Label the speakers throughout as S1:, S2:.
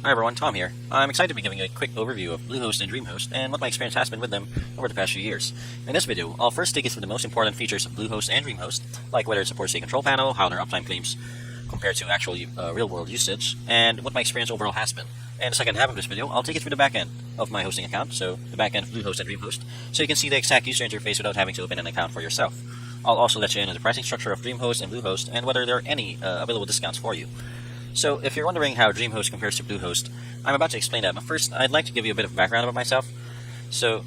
S1: Hi everyone, Tom here. I'm excited to be giving a quick overview of Bluehost and Dreamhost and what my experience has been with them over the past few years. In this video, I'll first take you through the most important features of Bluehost and Dreamhost, like whether it supports a control panel, how their uptime claims compare to actual real-world usage, and what my experience overall has been. And the second half of this video, I'll take you through the backend of my hosting account, so the backend of Bluehost and Dreamhost, so you can see the exact user interface without having to open an account for yourself. I'll also let you in on the pricing structure of Dreamhost and Bluehost and whether there are any available discounts for you. So, if you're wondering how Dreamhost compares to Bluehost, I'm about to explain that, but first, I'd like to give you a bit of background about myself. So,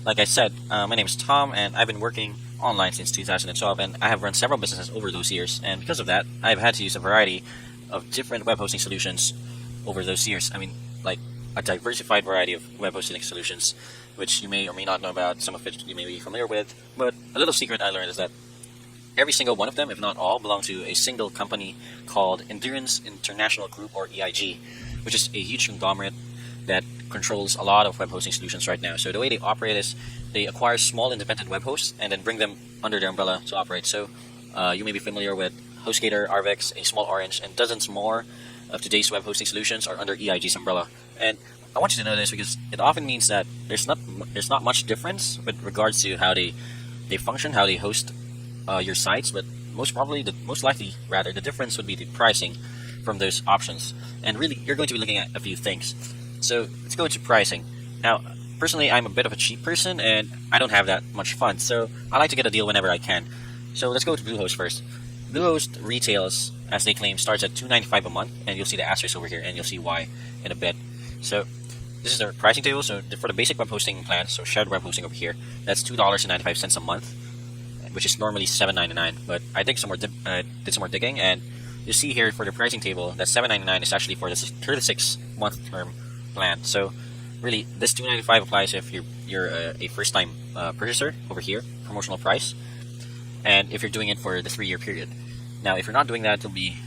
S1: like I said, my name is Tom, and I've been working online since 2012, and I have run several businesses over those years, and because of that, I've had to use a variety of different web hosting solutions over those years. I mean, like, a diversified variety of web hosting solutions, which you may or may not know about, some of it you may be familiar with, but a little secret I learned is that every single one of them, if not all, belong to a single company called Endurance International Group, or EIG, which is a huge conglomerate that controls a lot of web hosting solutions right now. So the way they operate is they acquire small independent web hosts and then bring them under their umbrella to operate. So you may be familiar with HostGator, Arvex, A Small Orange, and dozens more of today's web hosting solutions are under EIG's umbrella. And I want you to know this because it often means that there's not much difference with regards to how they function, how they host your sites, but most likely the difference would be the pricing from those options. And really, you're going to be looking at a few things. So let's go into pricing. Now, personally, I'm a bit of a cheap person, and I don't have that much funds, so I like to get a deal whenever I can. So let's go to Bluehost first. Bluehost retails, as they claim, starts at $2.95 a month, and you'll see the asterisk over here, and you'll see why in a bit. So this is their pricing table. So for the basic web hosting plan, so shared web hosting over here, that's $2.95 a month, which is normally $7.99. But I did some more digging, and you see here for the pricing table that $7.99 is actually for the 36-month term plan. So really, this $2.95 applies if you're a first-time purchaser over here, promotional price, and if you're doing it for the 3-year period. Now, if you're not doing that, you'll be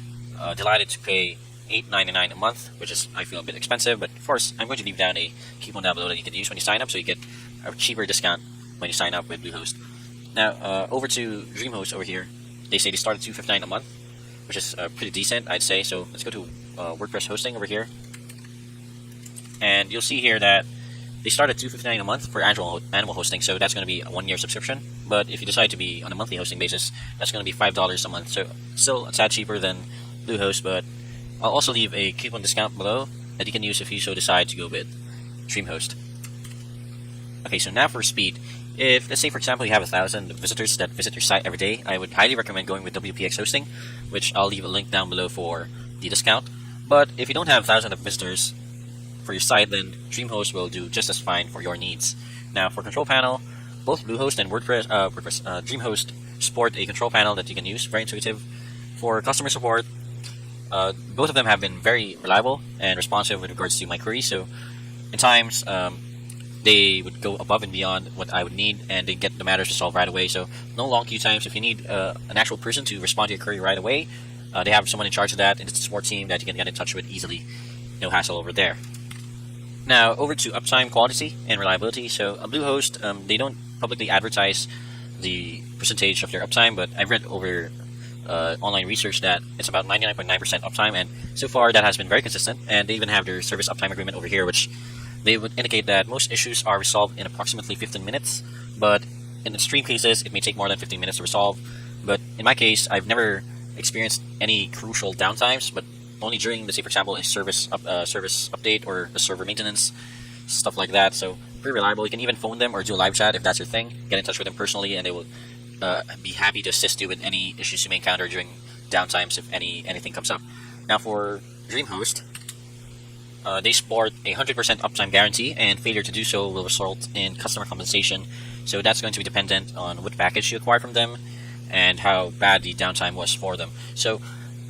S1: delighted to pay $8.99 a month, which is, I feel, a bit expensive. But of course, I'm going to leave down a coupon down below that you can use when you sign up, so you get a cheaper discount when you sign up with Bluehost. Now, over to Dreamhost over here. They say they start at $2.59 a month, which is pretty decent, I'd say. So let's go to WordPress hosting over here, and you'll see here that they start at $2.59 a month for annual hosting. So that's going to be a 1-year subscription. But if you decide to be on a monthly hosting basis, that's going to be $5 a month. So still a tad cheaper than Bluehost, but I'll also leave a coupon discount below that you can use if you so decide to go with Dreamhost. Okay, so now for speed. If, let's say, for example, you have 1,000 visitors that visit your site every day, I would highly recommend going with WPX hosting, which I'll leave a link down below for the discount. But if you don't have thousands of visitors for your site, then Dreamhost will do just as fine for your needs. Now, for control panel, both Bluehost and Dreamhost support a control panel that you can use, very intuitive. For customer support, both of them have been very reliable and responsive with regards to my queries. So, in times, they would go above and beyond what I would need, and they get the matters resolved right away. So no long queue times. If you need an actual person to respond to your query right away, they have someone in charge of that, and it's a support team that you can get in touch with easily. No hassle over there. Now over to uptime, quality, and reliability. So Bluehost, they don't publicly advertise the percentage of their uptime, but I've read over online research that it's about 99.9% uptime, and so far that has been very consistent. And they even have their service uptime agreement over here, which they would indicate that most issues are resolved in approximately 15 minutes, but in extreme cases, it may take more than 15 minutes to resolve. But in my case, I've never experienced any crucial downtimes, but only during, let's say, for example, a service update or a server maintenance, stuff like that. So pretty reliable. You can even phone them or do a live chat if that's your thing. Get in touch with them personally, and they will be happy to assist you with any issues you may encounter during downtimes if anything comes up. Now for Dreamhost, they sport a 100% uptime guarantee, and failure to do so will result in customer compensation. So that's going to be dependent on what package you acquired from them and how bad the downtime was for them. So,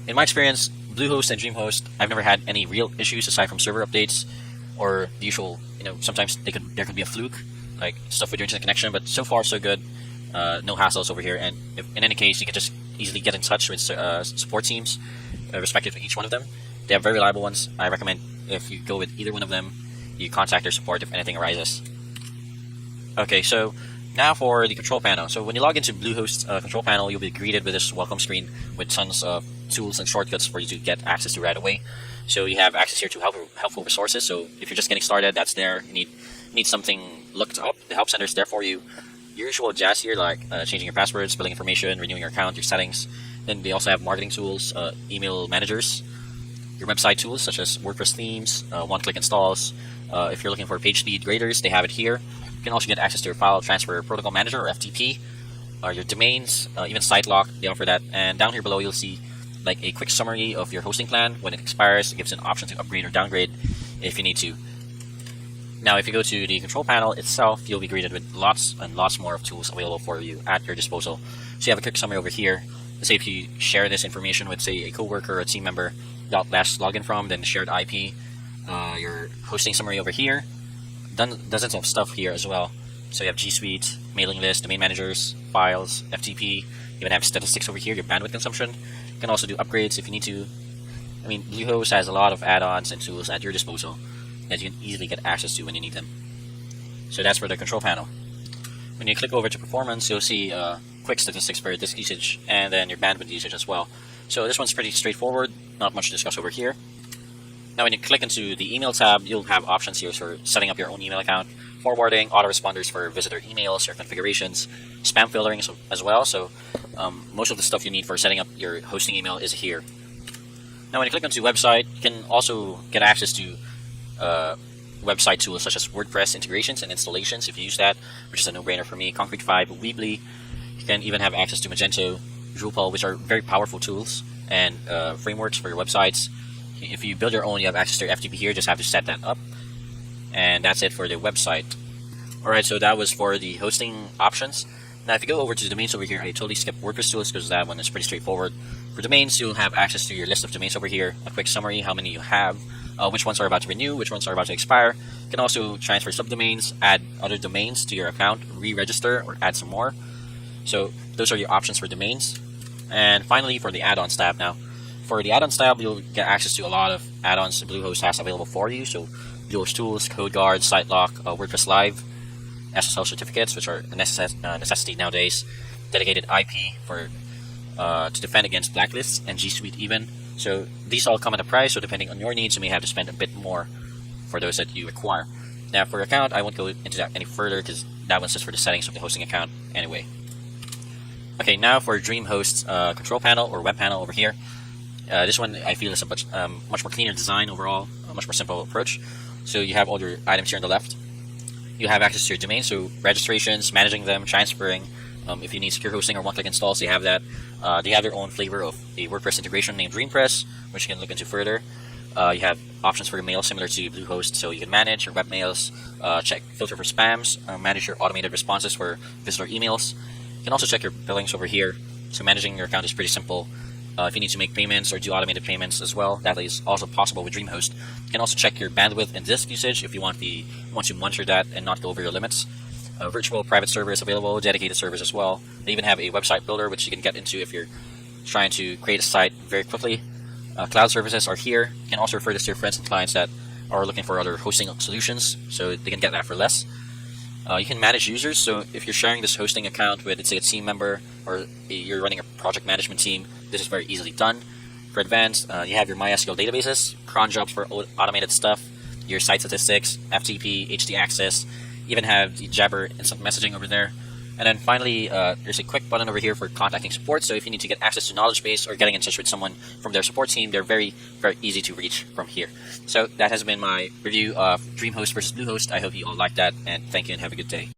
S1: in my experience, Bluehost and Dreamhost, I've never had any real issues aside from server updates or the usual. Sometimes there could be a fluke, like stuff with your internet connection. But so far, so good. No hassles over here. And if, in any case, you can just easily get in touch with support teams, respective to each one of them. They have very reliable ones. I recommend, if you go with either one of them, you contact their support if anything arises. Okay, so now for the control panel. So when you log into Bluehost's control panel, you'll be greeted with this welcome screen with tons of tools and shortcuts for you to get access to right away. So you have access here to helpful resources. So if you're just getting started, that's there. You need something looked up, the help center is there for you. Your usual jazz here, like changing your passwords, filling information, renewing your account, your settings. Then they also have marketing tools, email managers, your website tools such as WordPress themes, one-click installs. If you're looking for page speed graders, they have it here. You can also get access to your file transfer protocol manager, or FTP, your domains, even site lock, they offer that. And down here below, you'll see like a quick summary of your hosting plan. When it expires, it gives an option to upgrade or downgrade if you need to. Now, if you go to the control panel itself, you'll be greeted with lots and lots more of tools available for you at your disposal. So you have a quick summary over here. Let's say if you share this information with, say, a coworker or a team member, last login from, then the shared IP, your hosting summary over here, dozens of stuff here as well. So you have G Suite, mailing list, domain managers, files, FTP. You even have statistics over here, your bandwidth consumption. You can also do upgrades if you need to. I mean, Bluehost has a lot of add-ons and tools at your disposal that you can easily get access to when you need them. So that's for the control panel. When you click over to performance, you'll see quick statistics for disk usage and then your bandwidth usage as well. So this one's pretty straightforward, not much to discuss over here. Now when you click into the email tab, you'll have options here for setting up your own email account, forwarding, autoresponders for visitor emails, your configurations, spam filtering as well. So most of the stuff you need for setting up your hosting email is here. Now when you click onto website, you can also get access to website tools such as WordPress integrations and installations if you use that, which is a no-brainer for me. Concrete 5, Weebly. You can even have access to Magento, Drupal, which are very powerful tools and frameworks for your websites. If you build your own, you have access to your FTP here. Just have to set that up. And that's it for the website. Alright, so that was for the hosting options. Now if you go over to the domains over here, I totally skipped WordPress tools because that one is pretty straightforward. For domains, you'll have access to your list of domains over here, a quick summary, how many you have, which ones are about to renew, which ones are about to expire. You can also transfer subdomains, add other domains to your account, re-register, or add some more. So those are your options for domains. And finally, for the add-ons tab now. For the add-ons tab, you'll get access to a lot of add-ons Bluehost has available for you. So Bluehost tools, CodeGuard, SiteLock, WordPress Live, SSL certificates, which are a necessity nowadays, dedicated IP for to defend against blacklists, and G Suite even. So these all come at a price, so depending on your needs, you may have to spend a bit more for those that you require. Now for your account, I won't go into that any further because that one's just for the settings of the hosting account anyway. Okay, now for Dreamhost's control panel or web panel over here. This one I feel is a much more cleaner design overall, a much more simple approach. So you have all your items here on the left. You have access to your domain, so registrations, managing them, transferring. If you need secure hosting or one-click installs, they have that. They have their own flavor of a WordPress integration named Dreampress, which you can look into further. You have options for your mail similar to Bluehost, so you can manage your web mails, filter for spams, manage your automated responses for visitor emails. You can also check your billings over here. So managing your account is pretty simple. If you need to make payments or do automated payments as well, that is also possible with Dreamhost. You can also check your bandwidth and disk usage if you want to monitor that and not go over your limits. Virtual private servers available, dedicated servers as well. They even have a website builder which you can get into if you're trying to create a site very quickly. Cloud services are here. You can also refer this to your friends and clients that are looking for other hosting solutions, so they can get that for less. You can manage users, so if you're sharing this hosting account with, let's say, a team member or you're running a project management team, this is very easily done. For advanced, you have your MySQL databases, cron jobs for automated stuff, your site statistics, FTP, HD access, even have the Jabber instant messaging over there. And then finally, there's a quick button over here for contacting support. So if you need to get access to knowledge base or getting in touch with someone from their support team, they're very, very easy to reach from here. So that has been my review of Dreamhost versus Bluehost. I hope you all liked that, and thank you and have a good day.